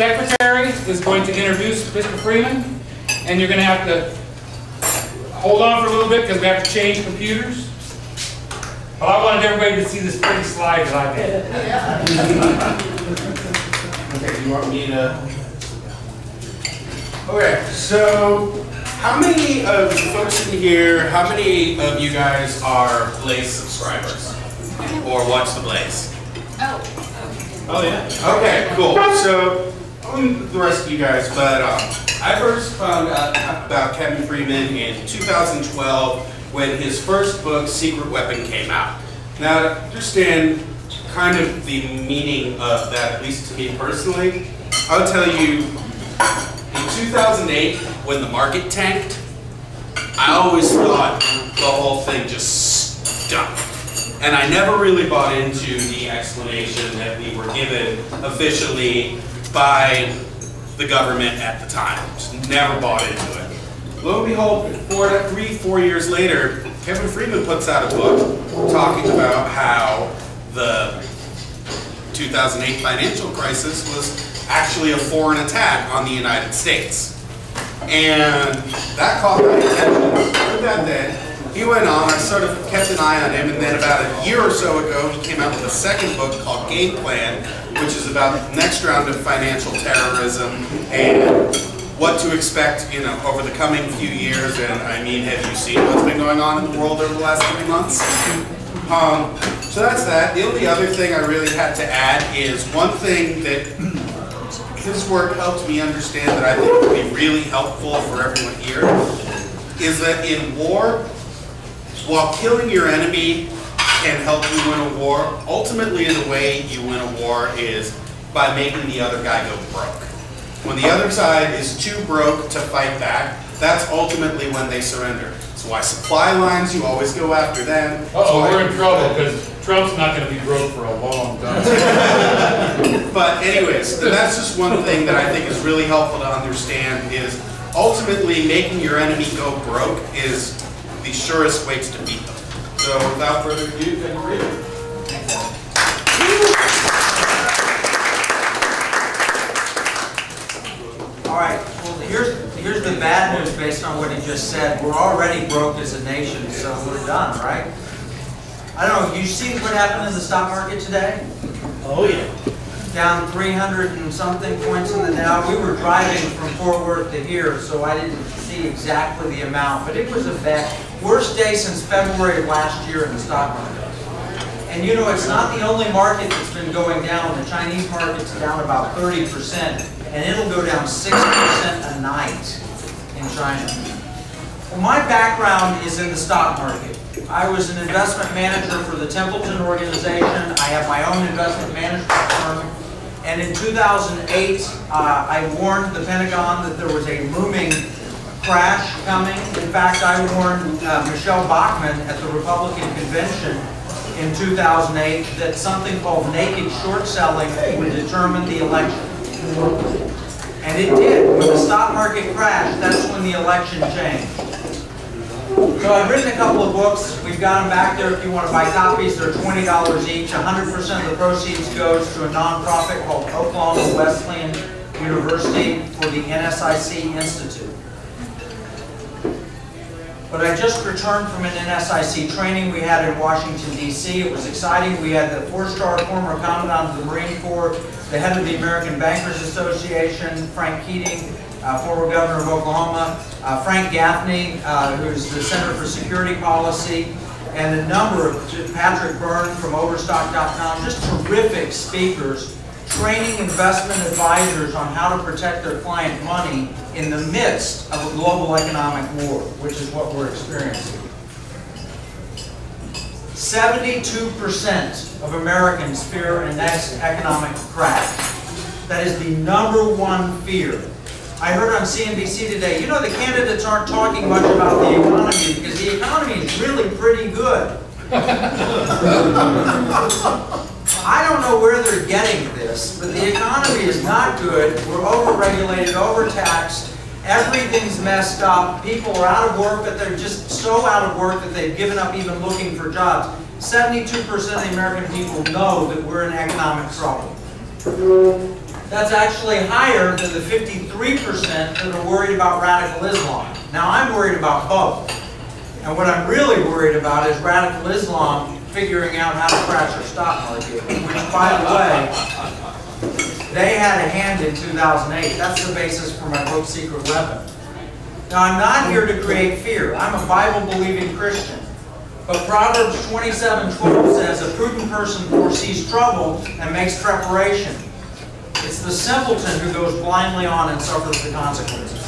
secretary is going to introduce Mr. Freeman, and you're going to have to hold on for a little bit because we have to change computers. Well, I wanted everybody to see this pretty slide that I did. Okay, you want me to? Okay, so how many of the folks in here, how many of you guys are Blaze subscribers? Or watch the Blaze? Oh yeah. Okay, cool. So, the rest of you guys, but I first found out about Kevin Freeman in 2012 when his first book, Secret Weapon, came out. Now, to understand kind of the meaning of that, at least to me personally, I'll tell you, in 2008, when the market tanked, I always thought the whole thing just stunk. And I never really bought into the explanation that we were given officially by the government at the time. Just never bought into it. Lo and behold, 3-4 years later, Kevin Freeman puts out a book talking about how the 2008 financial crisis was actually a foreign attack on the United States. And that caught my attention. Heard that then. He went on, I sort of kept an eye on him, and then about a year or so ago, he came out with a second book called Game Plan, which is about the next round of financial terrorism and what to expect, you know, over the coming few years. And I mean, have you seen what's been going on in the world over the last 3 months? So that's that. The only other thing I really had to add is one thing that his work helped me understand that I think would be really helpful for everyone here, is that in war, while killing your enemy can help you win a war, ultimately the way you win a war is by making the other guy go broke. When the other side is too broke to fight back, that's ultimately when they surrender. That's why supply lines, you always go after them. Uh-oh, we're in trouble because Trump's not going to be broke for a long time. But anyways, that's just one thing that I think is really helpful to understand is ultimately making your enemy go broke is the surest way to defeat them. So without further ado, thank you. All right, well here's the bad news based on what he just said. We're already broke as a nation, so we're done, right? I don't know, you see what happened in the stock market today? Oh yeah. Down 300 and something points in the Dow. We were driving from Fort Worth to here, so I didn't see exactly the amount, but it was a worst day since February of last year in the stock market. And you know, it's not the only market that's been going down. The Chinese market's down about 30%, and it'll go down 6% a night in China. Well, my background is in the stock market. I was an investment manager for the Templeton organization. I have my own investment management firm. And in 2008, I warned the Pentagon that there was a looming crash coming. In fact, I warned Michelle Bachmann at the Republican convention in 2008 that something called naked short selling would determine the election. And it did. When the stock market crashed, that's when the election changed. So I've written a couple of books. We've got them back there if you want to buy copies. They're $20 each. 100% of the proceeds goes to a nonprofit called Oklahoma Wesleyan University for the NSIC Institute. But I just returned from an NSIC training we had in Washington, D.C. It was exciting. We had the 4-star former Commandant of the Marine Corps, the head of the American Bankers Association, Frank Keating, former governor of Oklahoma, Frank Gaffney, who's the Center for Security Policy, and a number of, Patrick Byrne from Overstock.com, just terrific speakers, training investment advisors on how to protect their client money in the midst of a global economic war, which is what we're experiencing. 72% of Americans fear a next economic crash. That is the #1 fear. I heard on CNBC today, you know, the candidates aren't talking much about the economy because the economy is really pretty good. I don't know where they're getting this, but the economy is not good. We're overregulated, overtaxed. Everything's messed up. People are out of work, but they're just so out of work that they've given up even looking for jobs. 72% of the American people know that we're in economic trouble. That's actually higher than the 53% that are worried about radical Islam. Now, I'm worried about both. And what I'm really worried about is radical Islam figuring out how to crash our stock market, which, by the way, they had a hand in 2008. That's the basis for my book, Secret Weapon. Now, I'm not here to create fear. I'm a Bible-believing Christian. But Proverbs 27:12 says, a prudent person foresees trouble and makes preparation. It's the simpleton who goes blindly on and suffers the consequences.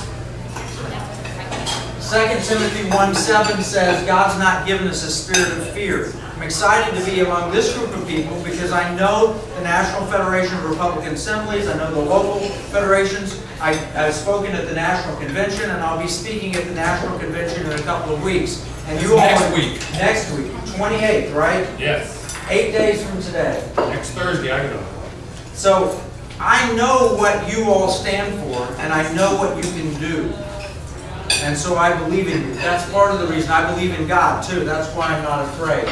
2 Timothy 1:7 says, God's not given us a spirit of fear. I'm excited to be among this group of people because I know the National Federation of Republican Assemblies, I know the local federations. I've spoken at the National Convention, and I'll be speaking at the National Convention in a couple of weeks. And you all next week. Next week, 28th, right? Yes. 8 days from today. Next Thursday, I go. So I know what you all stand for, and I know what you can do. And so I believe in you. That's part of the reason. I believe in God, too. That's why I'm not afraid.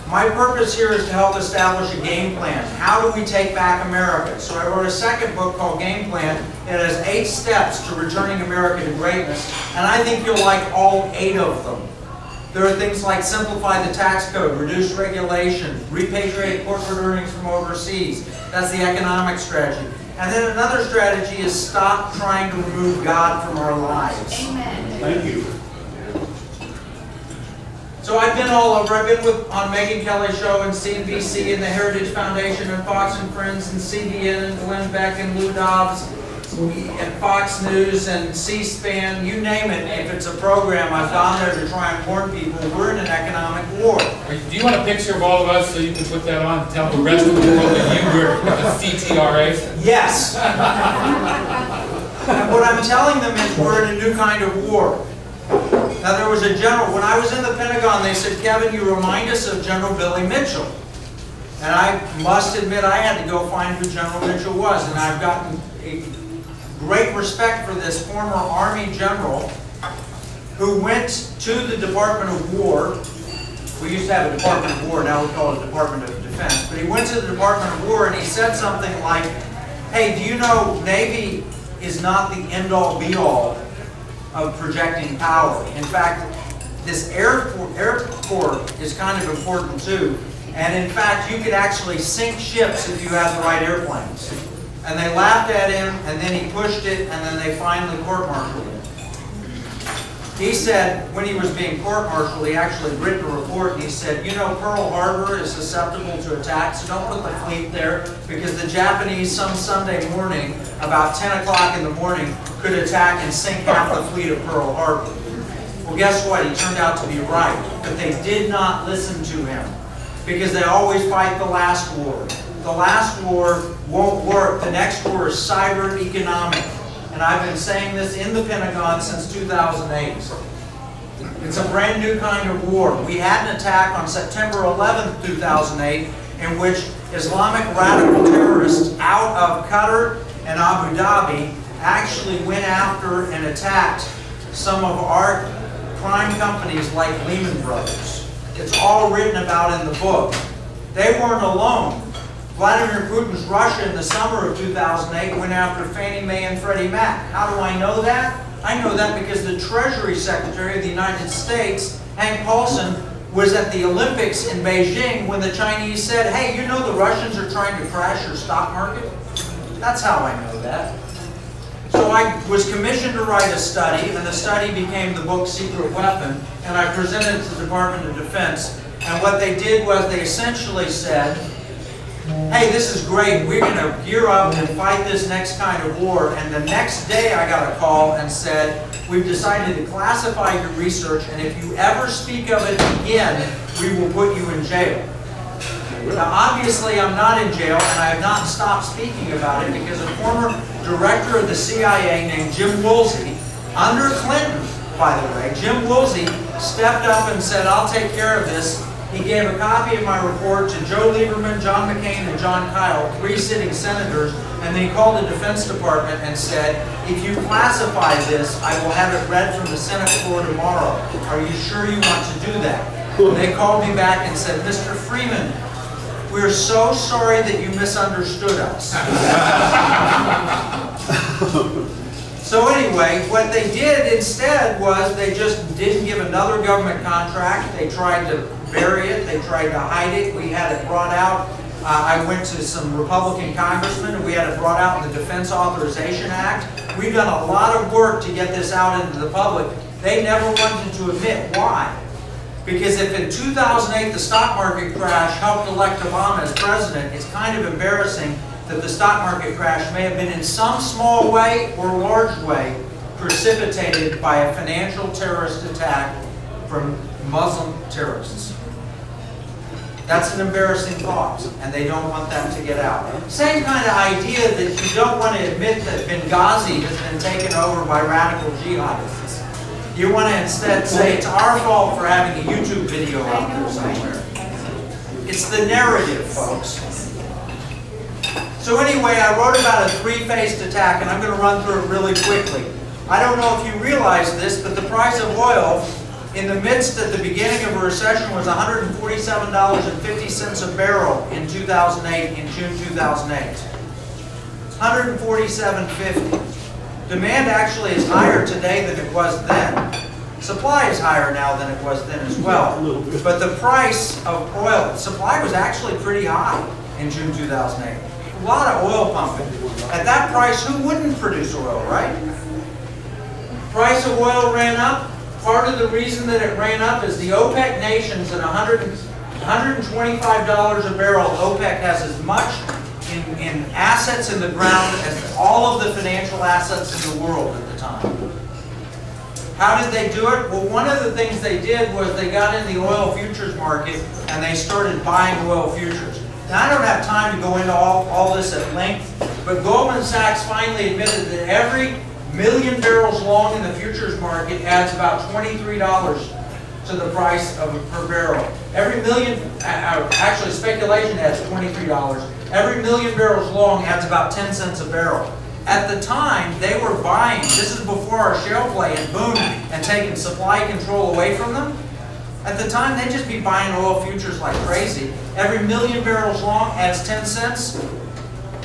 My purpose here is to help establish a game plan. How do we take back America? So I wrote a second book called Game Plan. It has 8 steps to returning America to greatness, and I think you'll like all 8 of them. There are things like simplify the tax code, reduce regulation, repatriate corporate earnings from overseas. That's the economic strategy. And then another strategy is stop trying to remove God from our lives. Amen. Thank you. So I've been all over. I've been on Megyn Kelly's show and CNBC and the Heritage Foundation and Fox and Friends and CBN and Glenn Beck and Lou Dobbs and Fox News and C-SPAN, you name it. If it's a program, I've gone there to try and warn people we're in an economic war. Do you want a picture of all of us so you can put that on and tell the rest of the world that you were the CTRA? Yes. And what I'm telling them is we're in a new kind of war. Now, there was a general, when I was in the Pentagon, they said, Kevin, you remind us of General Billy Mitchell. And I must admit, I had to go find who General Mitchell was. And I've gotten a great respect for this former Army general who went to the Department of War. We used to have a Department of War, now we call it Department of Defense. But he went to the Department of War and he said something like, hey, do you know Navy is not the end-all be-all of projecting power. In fact, this Air Corps is kind of important too. And in fact, you could actually sink ships if you had the right airplanes. And they laughed at him, and then he pushed it, and then they finally court-martialed him. He said, when he was being court-martialed, he actually written a report, and he said, you know, Pearl Harbor is susceptible to attack, so don't put the fleet there, because the Japanese, some Sunday morning, about 10 o'clock in the morning, could attack and sink half the fleet of Pearl Harbor. Well, guess what? He turned out to be right. But they did not listen to him, because they always fight the last war. The last war won't work. The next war is cyber economic. And I've been saying this in the Pentagon since 2008. It's a brand new kind of war. We had an attack on September 11th, 2008, in which Islamic radical terrorists out of Qatar and Abu Dhabi actually went after and attacked some of our prime companies like Lehman Brothers. It's all written about in the book. They weren't alone. Vladimir Putin's Russia in the summer of 2008 went after Fannie Mae and Freddie Mac. How do I know that? I know that because the Treasury Secretary of the United States, Hank Paulson, was at the Olympics in Beijing when the Chinese said, hey, you know the Russians are trying to crash your stock market? That's how I know that. So I was commissioned to write a study, and the study became the book Secret Weapon, and I presented it to the Department of Defense. And what they did was they essentially said, hey, this is great, we're going to gear up and fight this next kind of war. And the next day I got a call and said, we've decided to classify your research, and if you ever speak of it again, we will put you in jail. Now, obviously, I'm not in jail, and I have not stopped speaking about it because a former director of the CIA named Jim Woolsey, under Clinton, by the way, Jim Woolsey stepped up and said, I'll take care of this. He gave a copy of my report to Joe Lieberman, John McCain, and John Kyle, 3 sitting senators, and then he called the Defense Department and said, if you classify this, I will have it read from the Senate floor tomorrow. Are you sure you want to do that? They called me back and said, Mr. Freeman, We're so sorry that you misunderstood us. So anyway, what they did instead was they just didn't give another government contract. They tried to bury it. They tried to hide it. We had it brought out. I went to some Republican congressmen and we had it brought out in the Defense Authorization Act. We've done a lot of work to get this out into the public. They never wanted to admit why. Because if in 2008 the stock market crash helped elect Obama as president, it's kind of embarrassing that the stock market crash may have been in some small way or large way precipitated by a financial terrorist attack from Muslim terrorists. That's an embarrassing thought, and they don't want that to get out. Same kind of idea that you don't want to admit that Benghazi has been taken over by radical jihadists. You want to instead say it's our fault for having a YouTube video out there somewhere. It's the narrative, folks. So anyway, I wrote about a three-phased attack, and I'm going to run through it really quickly. I don't know if you realize this, but the price of oil in the midst at the beginning of a recession was $147.50 a barrel in 2008, in June 2008. $147.50. Demand actually is higher today than it was then. Supply is higher now than it was then as well. But the price of oil, supply was actually pretty high in June 2008. A lot of oil pumping. At that price, who wouldn't produce oil, right? Price of oil ran up. Part of the reason that it ran up is the OPEC nations at $125 a barrel. OPEC has as much in assets in the ground as all of the financial assets in the world at the time. How did they do it? Well, one of the things they did was they got in the oil futures market and they started buying oil futures. Now, I don't have time to go into all this at length, but Goldman Sachs finally admitted that every million barrels long in the futures market adds about $23 to the price of per barrel. Every million, actually speculation adds $23. Every million barrels long adds about 10 cents a barrel. At the time, they were buying, this is before our shale play had boomed and taken supply control away from them. At the time, they'd just be buying oil futures like crazy. Every million barrels long adds 10 cents.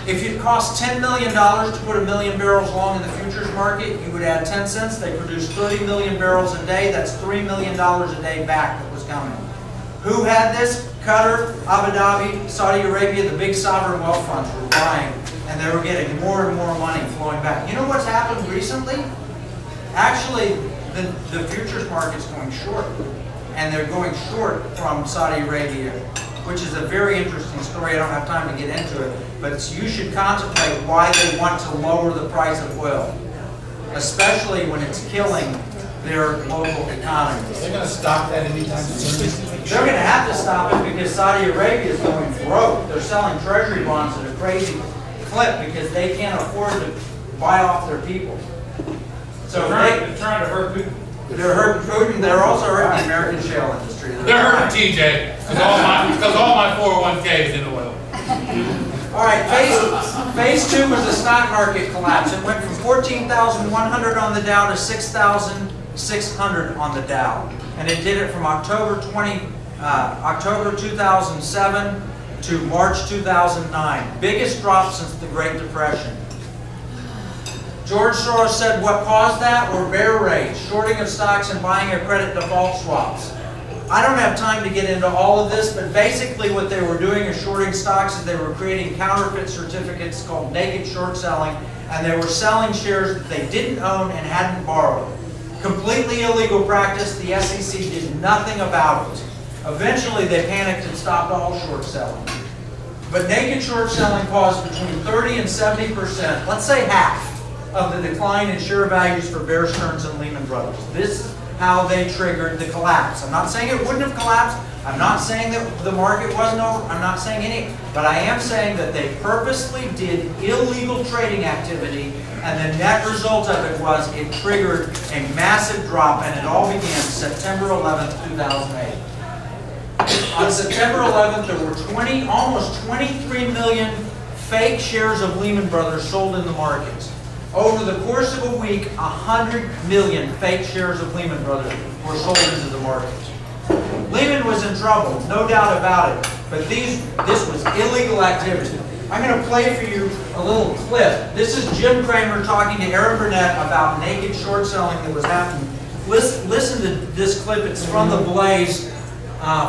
If it cost $10 million to put a million barrels long in the futures market, you would add 10 cents. They produce 30 million barrels a day. That's $3 million a day back that was coming. Who had this? Qatar, Abu Dhabi, Saudi Arabia, the big sovereign wealth funds were buying, and they were getting more and more money flowing back. You know what's happened recently? Actually, the futures market's going short, and they're going short from Saudi Arabia, which is a very interesting story. I don't have time to get into it, but you should contemplate why they want to lower the price of oil, especially when it's killing their local economy. They're going to stop that anytime soon. They're going to have to stop it because Saudi Arabia is going broke. They're selling treasury bonds at a crazy clip because they can't afford to buy off their people. So They're trying to hurt Putin. They're hurting Putin. They're also hurting the American shale industry. They're hurting TJ because all my 401k is in oil. All right, phase two was the stock market collapse. It went from 14,100 on the Dow to 6,600 on the Dow, and it did it from October 2007 to March 2009. Biggest drop since the Great Depression. George Soros said what caused that were bear raids, shorting of stocks and buying of credit default swaps. I don't have time to get into all of this, but basically what they were doing is shorting stocks is they were creating counterfeit certificates called naked short selling, and they were selling shares that they didn't own and hadn't borrowed. Completely illegal practice. The SEC did nothing about it. Eventually they panicked and stopped all short selling. But naked short selling caused between 30 and 70%, let's say half, of the decline in share values for Bear Stearns and Lehman Brothers. This is how they triggered the collapse. I'm not saying it wouldn't have collapsed. I'm not saying that the market wasn't over. I'm not saying any. But I am saying that they purposely did illegal trading activity, and the net result of it was it triggered a massive drop, and it all began September 11th, 2008. On September 11th, there were almost 23 million fake shares of Lehman Brothers sold in the markets. Over the course of a week, 100 million fake shares of Lehman Brothers were sold into the market. Lehman was in trouble, no doubt about it. But this was illegal activity. I'm going to play for you a little clip. This is Jim Cramer talking to Aaron Burnett about naked short selling that was happening. Listen to this clip. It's from the Blaze,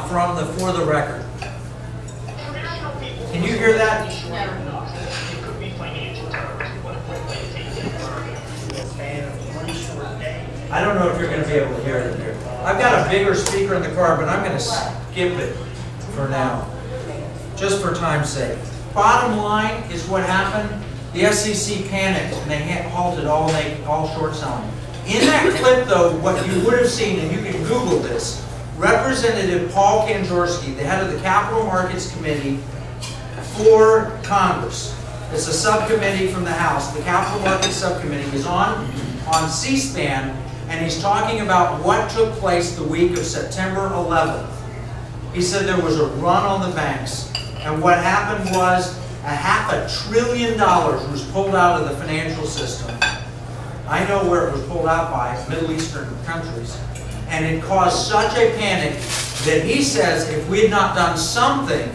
from the For the Record. Can you hear that? I don't know if you're going to be able to hear it here. I've got a bigger speaker in the car, but I'm going to skip it for now, just for time's sake. Bottom line is what happened. The SEC panicked and they halted all short selling. In that clip, though, what you would have seen, and you can Google this, Representative Paul Kanjorski, the head of the Capital Markets Committee for Congress. It's a subcommittee from the House. The Capital Markets Subcommittee is on C-SPAN, and he's talking about what took place the week of September 11th. He said there was a run on the banks, and what happened was $500 billion was pulled out of the financial system. I know where it was pulled out by, Middle Eastern countries. And it caused such a panic that he says if we had not done something,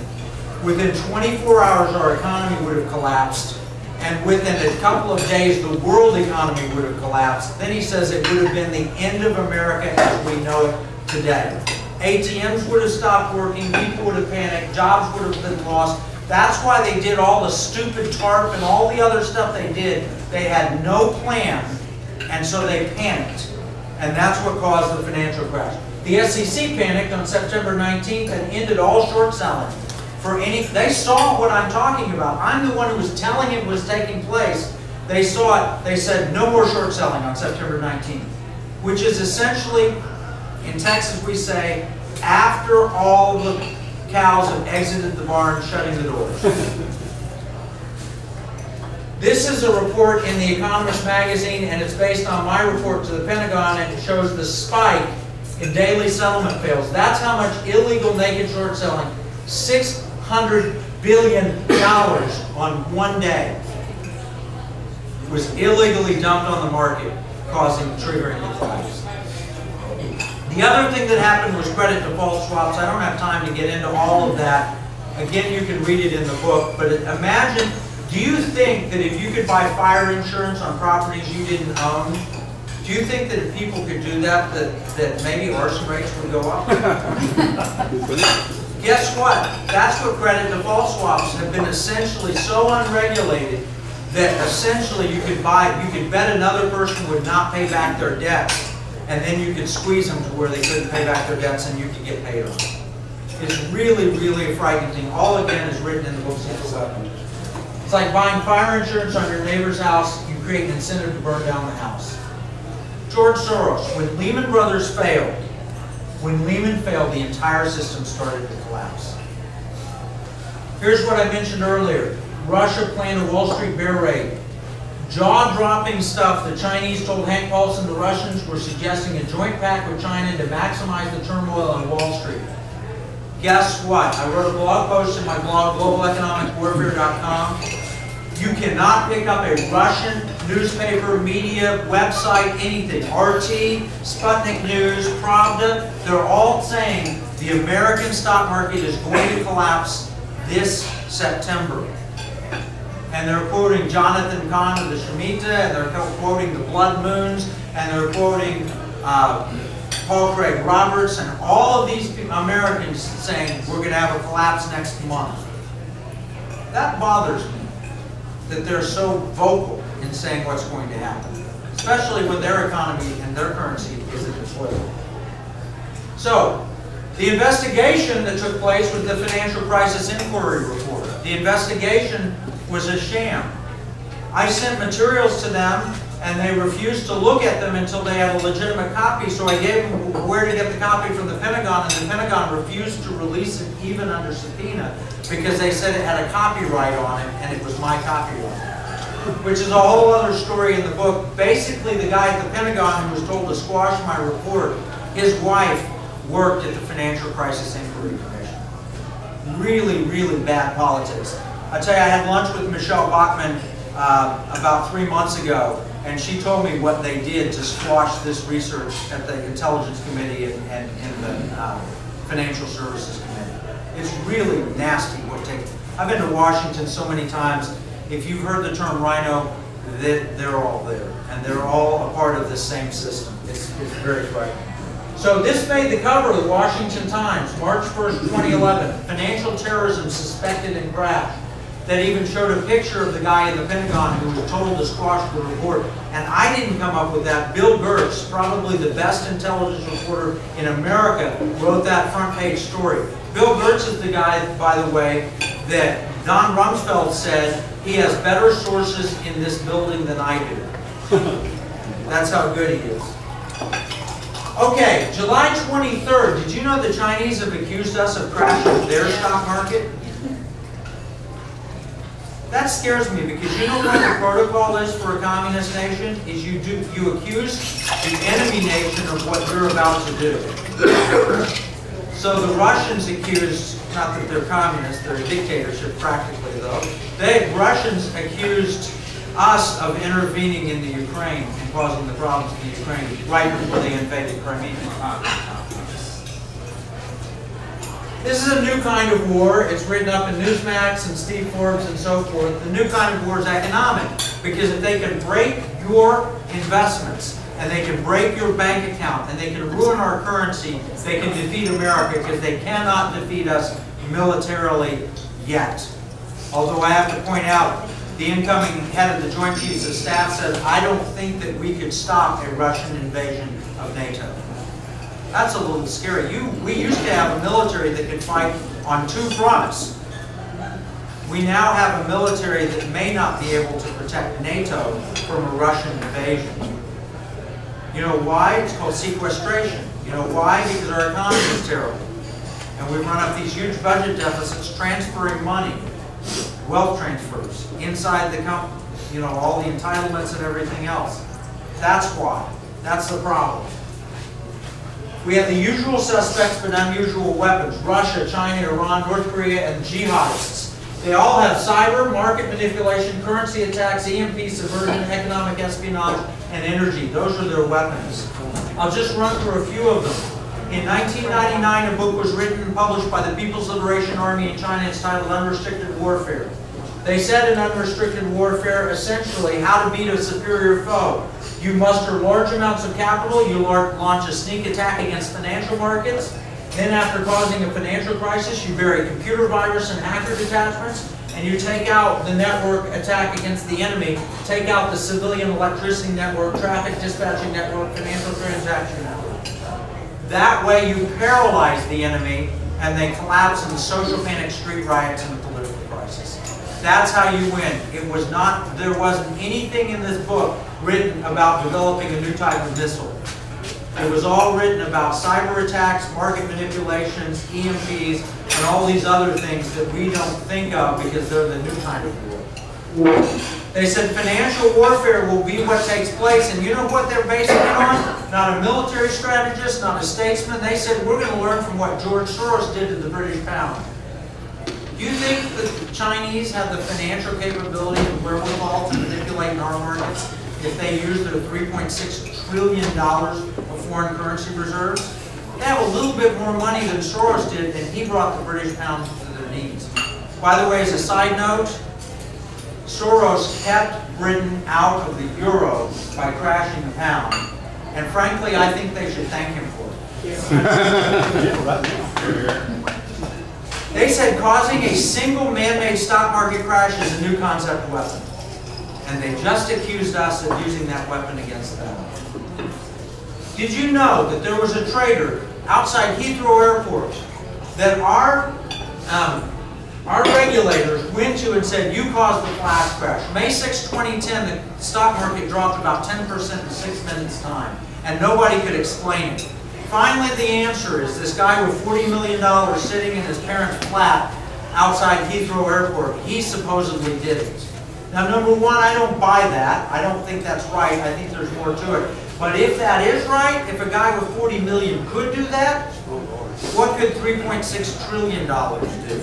within 24 hours our economy would have collapsed. And within a couple of days the world economy would have collapsed. Then he says it would have been the end of America as we know it today. ATMs would have stopped working, people would have panicked, jobs would have been lost. That's why they did all the stupid TARP and all the other stuff they did. They had no plan, and so they panicked. And that's what caused the financial crash. The SEC panicked on September 19th and ended all short selling. They saw what I'm talking about. I'm the one who was telling it was taking place. They saw it. They said no more short selling on September 19th, which is essentially, in Texas we say, after all the cows have exited the barn, shutting the doors. This is a report in The Economist magazine, and it's based on my report to the Pentagon, and it shows the spike in daily settlement fails. That's how much illegal naked short selling, $600 billion on one day, was illegally dumped on the market, triggering the collapse. The other thing that happened was credit default swaps. I don't have time to get into all of that. Again, you can read it in the book, but imagine, do you think that if you could buy fire insurance on properties you didn't own, do you think that if people could do that, that maybe arson rates would go up? Guess what? That's what credit default swaps have been essentially so unregulated that essentially you could bet another person would not pay back their debts, and then you could squeeze them to where they couldn't pay back their debts and you could get paid off. It's really, really a frightening thing. All again is written in the book. It's like buying fire insurance on your neighbor's house. You create an incentive to burn down the house. George Soros, when Lehman Brothers failed, the entire system started to collapse. Here's what I mentioned earlier. Russia planned a Wall Street bear raid. Jaw-dropping stuff. The Chinese told Hank Paulson the Russians were suggesting a joint pact with China to maximize the turmoil on Wall Street. Guess what? I wrote a blog post in my blog, globaleconomicwarfare.com. You cannot pick up a Russian newspaper, media, website, anything. RT, Sputnik News, Pravda, they're all saying the American stock market is going to collapse this September. And they're quoting Jonathan Kahn of the Shemitah, and they're quoting the Blood Moons, and they're quoting Paul Craig Roberts, and all of these Americans saying we're going to have a collapse next month. That bothers me, that they're so vocal in saying what's going to happen, especially when their economy and their currency is in its. So, the investigation that took place was the Financial Crisis Inquiry Report. The investigation was a sham. I sent materials to them, and they refused to look at them until they had a legitimate copy, so I gave them where to get the copy from the Pentagon, and the Pentagon refused to release it even under subpoena because they said it had a copyright on it, and it was my copyright. Which is a whole other story in the book. Basically, the guy at the Pentagon who was told to squash my report, his wife worked at the Financial Crisis Inquiry Commission. Really, really bad politics. I tell you, I had lunch with Michelle Bachmann about 3 months ago, and she told me what they did to squash this research at the Intelligence Committee and the Financial Services Committee. It's really nasty what takes. I've been to Washington so many times. If you've heard the term rhino, they're all there. And they're all a part of this same system. It's very frightening. So this made the cover of the Washington Times, March 1st, 2011. Financial terrorism suspected in crash. That even showed a picture of the guy in the Pentagon who was told to squash the report. And I didn't come up with that. Bill Gertz, probably the best intelligence reporter in America, wrote that front page story. Bill Gertz is the guy, by the way, that Don Rumsfeld said he has better sources in this building than I do. That's how good he is. Okay, July 23rd. Did you know the Chinese have accused us of crashing their stock market? That scares me because you know what the protocol is for a communist nation? Is you accuse the enemy nation of what you're about to do. So the Russians accused, not that they're communists, they're a dictatorship practically though. Russians accused us of intervening in the Ukraine and causing the problems in the Ukraine right before they invaded Crimea. This is a new kind of war. It's written up in Newsmax and Steve Forbes and so forth. The new kind of war is economic because if they can break your investments and they can break your bank account and they can ruin our currency, they can defeat America because they cannot defeat us militarily yet. Although I have to point out, the incoming head of the Joint Chiefs of Staff said, I don't think that we could stop a Russian invasion of NATO. That's a little scary. We used to have a military that could fight on two fronts. We now have a military that may not be able to protect NATO from a Russian invasion. You know why? It's called sequestration. You know why? Because our economy is terrible. And we run up these huge budget deficits transferring money, wealth transfers, inside the company, you know, all the entitlements and everything else. That's why. That's the problem. We have the usual suspects but unusual weapons. Russia, China, Iran, North Korea, and jihadists. They all have cyber, market manipulation, currency attacks, EMP subversion, economic espionage, and energy. Those are their weapons. I'll just run through a few of them. In 1999, a book was written and published by the People's Liberation Army in China. It's titled Unrestricted Warfare. They said in Unrestricted Warfare, essentially, how to beat a superior foe. You muster large amounts of capital, you launch a sneak attack against financial markets, then after causing a financial crisis, you bury computer virus and hacker detachments, and you take out the network attack against the enemy, take out the civilian electricity network, traffic dispatching network, financial transaction network. That way you paralyze the enemy, and they collapse into social panic, street riots, and a political crisis. That's how you win. It was not, there wasn't anything in this book written about developing a new type of missile. It was all written about cyber attacks, market manipulations, EMPs, and all these other things that we don't think of because they're the new kind of war. They said financial warfare will be what takes place, and you know what they're basing it on? Not a military strategist, not a statesman. They said we're going to learn from what George Soros did to the British pound. Do you think that the Chinese have the financial capability and wherewithal to manipulate our markets if they use their $3.6 trillion of foreign currency reserves? They have a little bit more money than Soros did, and he brought the British pound to their knees. By the way, as a side note, Soros kept Britain out of the euro by crashing the pound. And frankly, I think they should thank him for it. They said causing a single man-made stock market crash is a new concept weapon. And they just accused us of using that weapon against them. Did you know that there was a trader outside Heathrow Airport that our regulators went to and said, you caused the flash crash. May 6, 2010, the stock market dropped about 10% in 6 minutes' time. And nobody could explain it. Finally, the answer is this guy with $40 million sitting in his parents' flat outside Heathrow Airport. He supposedly did it. Now, number one, I don't buy that. I don't think that's right. I think there's more to it. But if that is right, if a guy with $40 million could do that, what could $3.6 trillion do?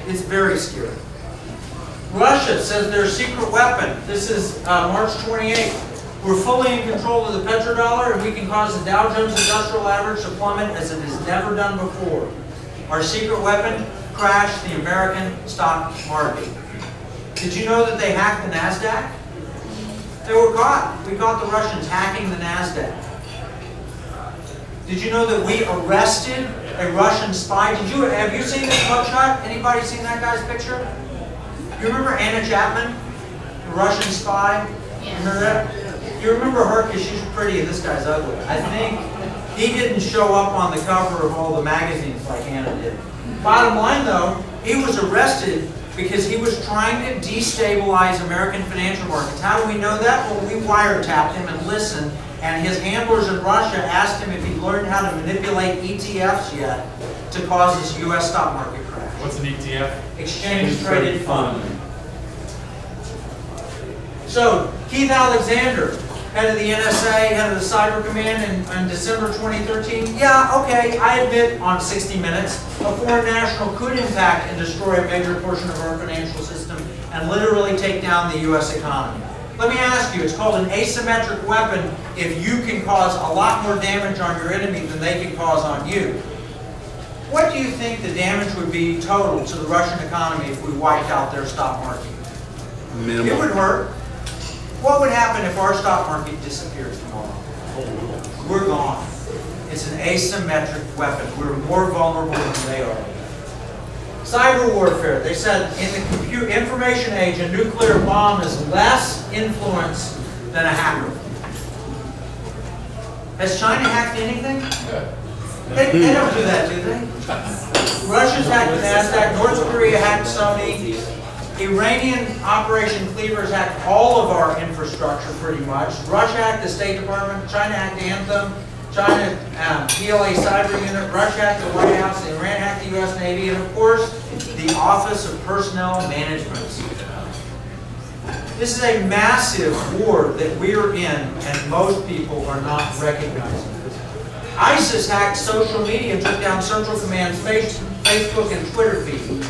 It's very scary. Russia says their secret weapon. This is March 28th. We're fully in control of the petrodollar, and we can cause the Dow Jones Industrial Average to plummet as it has never done before. Our secret weapon crashed the American stock market. Did you know that they hacked the NASDAQ? They were caught. We caught the Russians hacking the NASDAQ. Did you know that we arrested a Russian spy? Have you seen this mugshot? Anybody seen that guy's picture? You remember Anna Chapman, the Russian spy? Remember that? You remember her because she's pretty and this guy's ugly. I think he didn't show up on the cover of all the magazines like Anna did. Bottom line though, he was arrested because he was trying to destabilize American financial markets. How do we know that? Well, we wiretapped him and listened, and his handlers in Russia asked him if he'd learned how to manipulate ETFs yet to cause this U.S. stock market crash. What's an ETF? Exchange Traded Fund. So, Keith Alexander, head of the NSA, head of the Cyber Command in December 2013. Yeah, okay, I admit on 60 Minutes, a foreign national could impact and destroy a major portion of our financial system and literally take down the U.S. economy. Let me ask you, it's called an asymmetric weapon if you can cause a lot more damage on your enemy than they can cause on you. What do you think the damage would be total to the Russian economy if we wiped out their stock market? Minimal. It would hurt. What would happen if our stock market disappeared tomorrow? We're gone. It's an asymmetric weapon. We're more vulnerable than they are. Cyber warfare. They said in the information age, a nuclear bomb is less influence than a hacker. Has China hacked anything? They don't do that, do they? Russia's hacked the NASDAQ. North Korea hacked Sony. Iranian Operation Cleaver's hacked all of our infrastructure pretty much. Russia hacked the State Department. China hacked Anthem. China, PLA Cyber Unit. Russia hacked the White House. Iran hacked the U.S. Navy. And of course, the Office of Personnel Management. This is a massive war that we're in and most people are not recognizing. ISIS hacked social media and took down Central Command's Facebook and Twitter feed.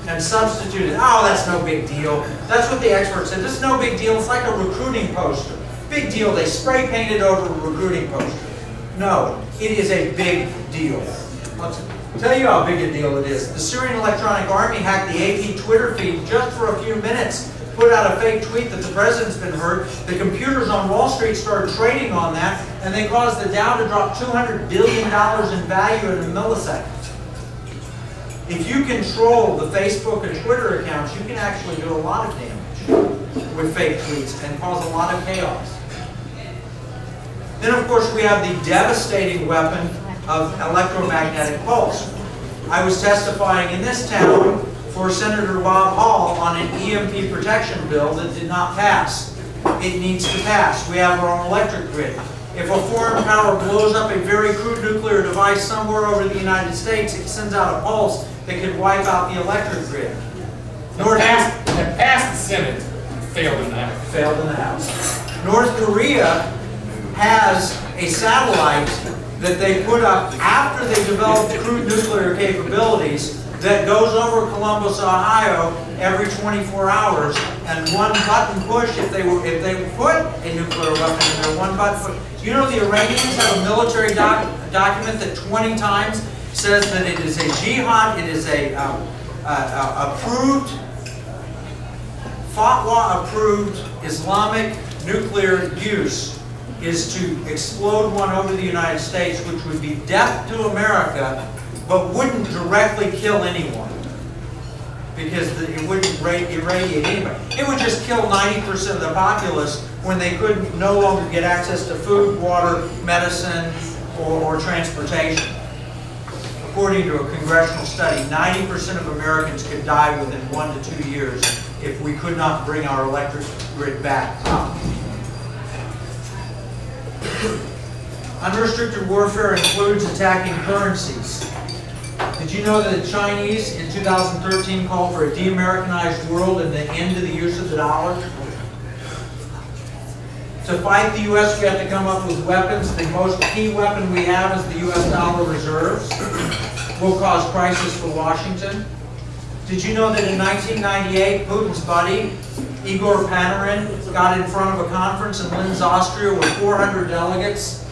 And substituted, oh, that's no big deal. That's what the experts said. This is no big deal. It's like a recruiting poster. Big deal. They spray painted over a recruiting poster. No, it is a big deal. I'll tell you how big a deal it is. The Syrian Electronic Army hacked the AP Twitter feed just for a few minutes. Put out a fake tweet that the president's been hurt. The computers on Wall Street started trading on that, and they caused the Dow to drop $200 billion in value in a millisecond. If you control the Facebook and Twitter accounts, you can actually do a lot of damage with fake tweets and cause a lot of chaos. Then, of course, we have the devastating weapon of electromagnetic pulse. I was testifying in this town for Senator Bob Hall on an EMP protection bill that did not pass. It needs to pass. We have our own electric grid. If a foreign power blows up a very crude nuclear device somewhere over the United States, it sends out a pulse that could wipe out the electric grid. It passed the Senate, failed in the House. Failed in the House. North Korea has a satellite that they put up after they developed crude nuclear capabilities that goes over Columbus, Ohio every 24 hours, and one button push, if they put a nuclear weapon in there, one button push. You know the Iranians have a military document that 20 times says that it is a jihad, it is a approved, fatwa approved Islamic nuclear use is to explode one over the United States, which would be death to America, but wouldn't directly kill anyone, because it wouldn't irradiate anybody. It would just kill 90% of the populace when they could no longer get access to food, water, medicine, or transportation. According to a congressional study, 90% of Americans could die within 1 to 2 years if we could not bring our electric grid back up. Unrestricted warfare includes attacking currencies. Did you know that the Chinese in 2013 called for a de-Americanized world and the end of the use of the dollar? To fight the U.S., we have to come up with weapons. The most key weapon we have is the U.S. dollar reserves. Will cause crisis for Washington. Did you know that in 1998, Putin's buddy, Igor Panarin, got in front of a conference in Linz, Austria with 400 delegates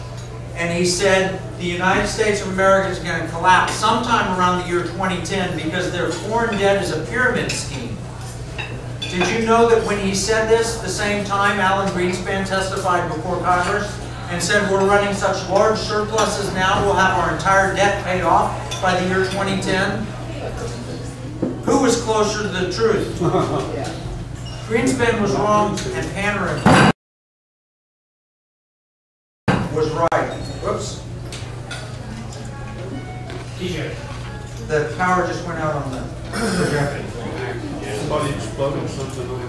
And he said the United States of America is going to collapse sometime around the year 2010 because their foreign debt is a pyramid scheme. Did you know that when he said this, at the same time Alan Greenspan testified before Congress and said we're running such large surpluses now, we'll have our entire debt paid off by the year 2010? Who was closer to the truth? Greenspan was wrong and Panner was right. Whoops. TJ. The power just went out on the projector. Somebody exploded something on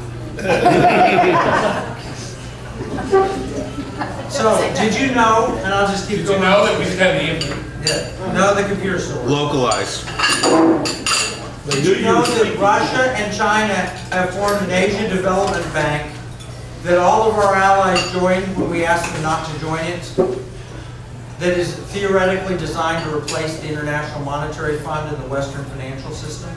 So, did you know, and I'll just keep Did you going. know that we should have the input? Yeah. No, the computer store. Localize. Did you know that Russia and China have formed an Asia Development Bank that all of our allies joined when we asked them not to join it? That is theoretically designed to replace the International Monetary Fund and the Western financial system?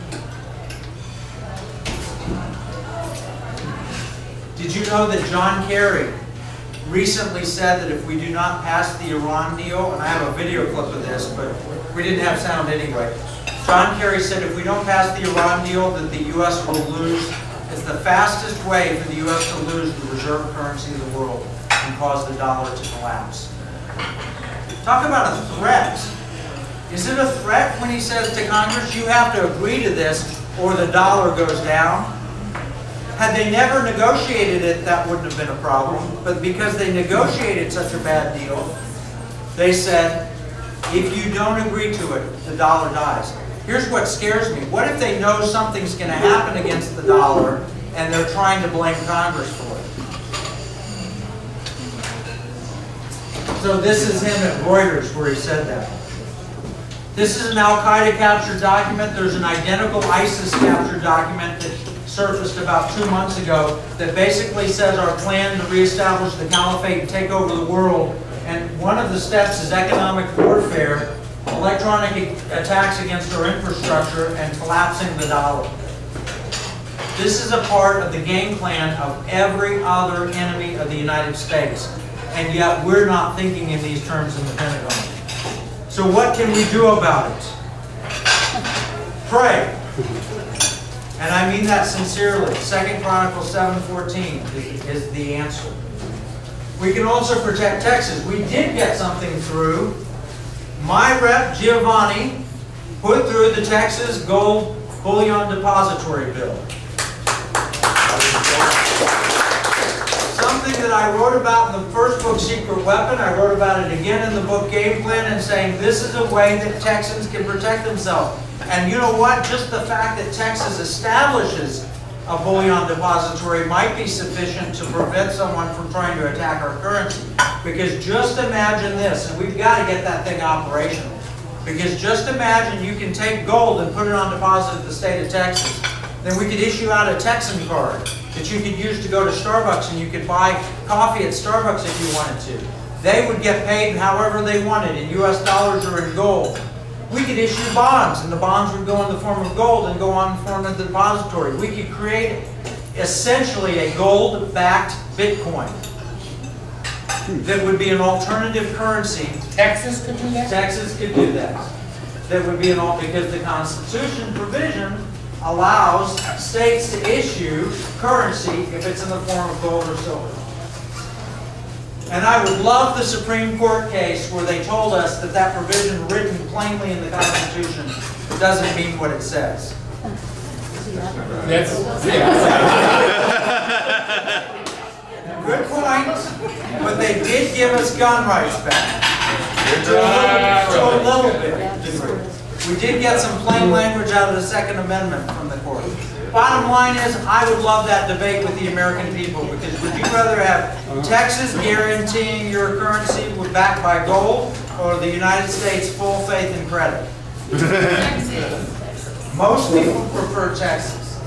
Did you know that John Kerry recently said that if we do not pass the Iran deal, and I have a video clip of this, but we didn't have sound anyway. John Kerry said if we don't pass the Iran deal, that the U.S. will lose. It's the fastest way for the U.S. to lose the reserve currency of the world and cause the dollar to collapse. Talk about a threat. Is it a threat when he says to Congress, you have to agree to this or the dollar goes down? Had they never negotiated it, that wouldn't have been a problem. But because they negotiated such a bad deal, they said, if you don't agree to it, the dollar dies. Here's what scares me. What if they know something's going to happen against the dollar and they're trying to blame Congress for it? So this is him at Reuters where he said that. This is an Al-Qaeda captured document. There's an identical ISIS captured document that surfaced about 2 months ago that basically says our plan to reestablish the caliphate and take over the world. And one of the steps is economic warfare, electronic attacks against our infrastructure, and collapsing the dollar. This is a part of the game plan of every other enemy of the United States. And yet we're not thinking in these terms in the Pentagon. So what can we do about it? Pray. And I mean that sincerely. 2 Chronicles 7:14 is the answer. We can also protect Texas. We did get something through. My rep, Giovanni, put through the Texas Gold Bullion Depository Bill. Something that I wrote about in the first book, Secret Weapon. I wrote about it again in the book, Game Plan, and saying this is a way that Texans can protect themselves. And you know what? Just the fact that Texas establishes a bullion depository might be sufficient to prevent someone from trying to attack our currency. Because just imagine this, and we've got to get that thing operational. Because just imagine you can take gold and put it on deposit at the state of Texas. Then we could issue out a Texan card that you could use to go to Starbucks, and you could buy coffee at Starbucks if you wanted to. They would get paid however they wanted, in US dollars or in gold. We could issue bonds, and the bonds would go in the form of gold and go on in the form of the depository. We could create essentially a gold-backed Bitcoin that would be an alternative currency. Texas could do that? Texas could do that. That would be an because the Constitution provision allows states to issue currency if it's in the form of gold or silver. And I would love the Supreme Court case where they told us that that provision written plainly in the Constitution doesn't mean what it says. That's, Good point, but they did give us gun rights back. To a little bit. We did get some plain language out of the Second Amendment from the court. Bottom line is, I would love that debate with the American people, because would you rather have Texas guaranteeing your currency backed by gold, or the United States full faith and credit? Most people prefer Texas.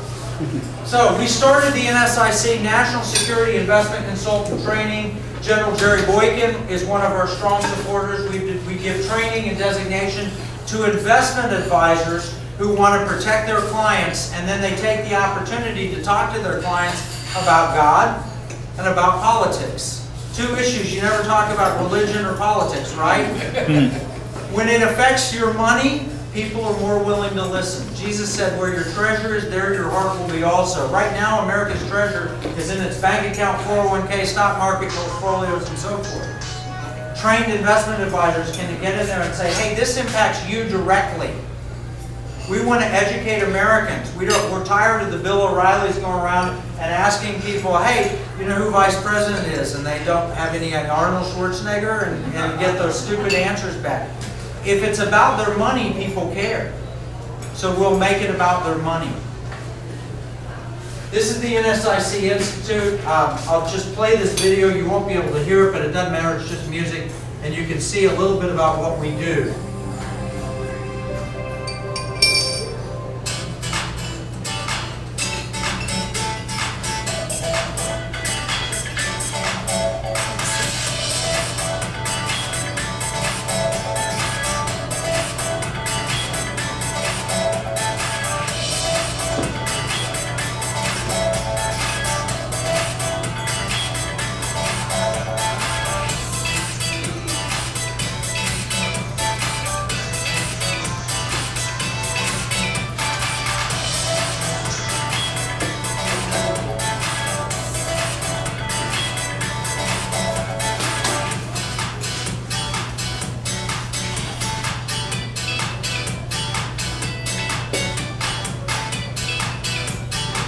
So we started the NSIC, National Security Investment Consultant Training. General Jerry Boykin is one of our strong supporters. We give training and designation to investment advisors who want to protect their clients, and then they take the opportunity to talk to their clients about God and about politics. Two issues. You never talk about religion or politics, right? When it affects your money, people are more willing to listen. Jesus said, where your treasure is, there your heart will be also. Right now, America's treasure is in its bank account, 401k, stock market portfolios, and so forth. Trained investment advisors can get in there and say, hey, this impacts you directly. We want to educate Americans. We're tired of the Bill O'Reillys going around and asking people, hey, you know who Vice President is? And they don't have any Arnold Schwarzenegger and get those stupid answers back. If it's about their money, people care. So we'll make it about their money. This is the NSIC Institute. I'll just play this video. You won't be able to hear it, but it doesn't matter. It's just music. And you can see a little bit about what we do.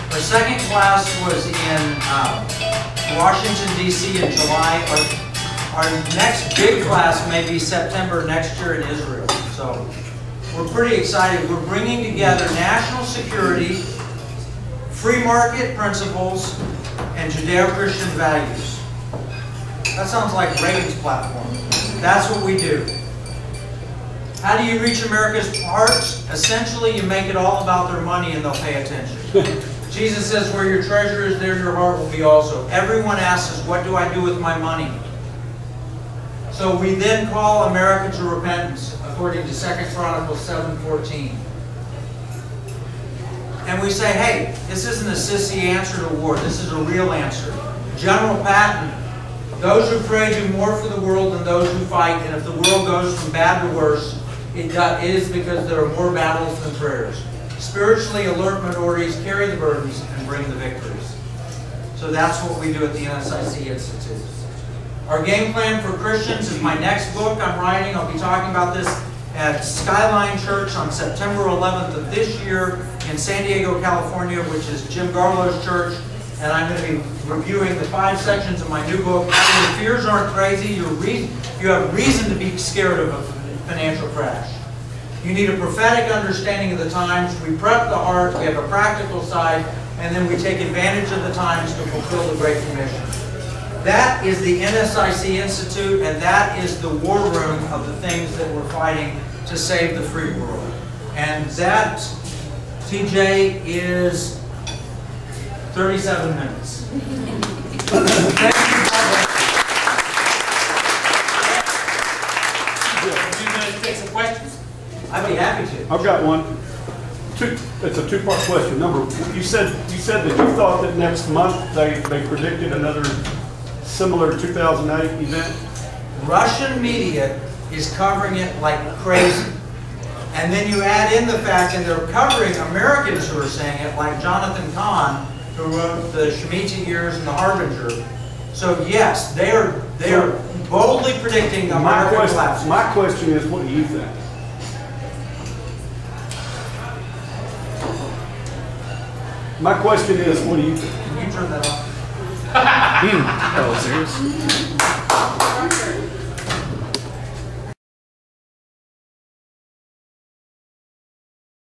Our second class was in Washington, D.C. in July. Our next big class may be September next year in Israel. So we're pretty excited. We're bringing together national security, free market principles, and Judeo-Christian values. That sounds like Reagan's platform. That's what we do. How do you reach America's hearts? Essentially, you make it all about their money and they'll pay attention. Jesus says, where your treasure is, there your heart will be also. Everyone asks us, what do I do with my money? So we then call America to repentance, according to 2 Chronicles 7:14. And we say, hey, this isn't a sissy answer to war. This is a real answer. General Patton, those who pray do more for the world than those who fight. And if the world goes from bad to worse, it is because there are more battles than prayers. Spiritually alert minorities carry the burdens and bring the victories. So that's what we do at the NSIC Institute. Our game plan for Christians is my next book I'm writing. I'll be talking about this at Skyline Church on September 11th of this year in San Diego, California, which is Jim Garlow's church. And I'm going to be reviewing the 5 sections of my new book. Your fears aren't crazy. You have reason to be scared of a financial crash. You need a prophetic understanding of the times. We prep the heart, we have a practical side, and then we take advantage of the times to fulfill the Great Commission. That is the NSIC Institute, and that is the war room of the things that we're fighting to save the free world. And that, TJ, is 37 minutes. Thank you. Take some questions. I'd be happy to. I've got one. It's a two-part question. Number, you said that you thought that next month they predicted another similar 2008 event. Russian media is covering it like crazy. And then you add in the fact that they're covering Americans who are saying it, like Jonathan Kahn, who wrote the Shemitah Years and the Harbinger. So yes, they are boldly predicting American collapse. My question is, what do you think? My question is, what do you think? Can you turn that off? Oh, serious?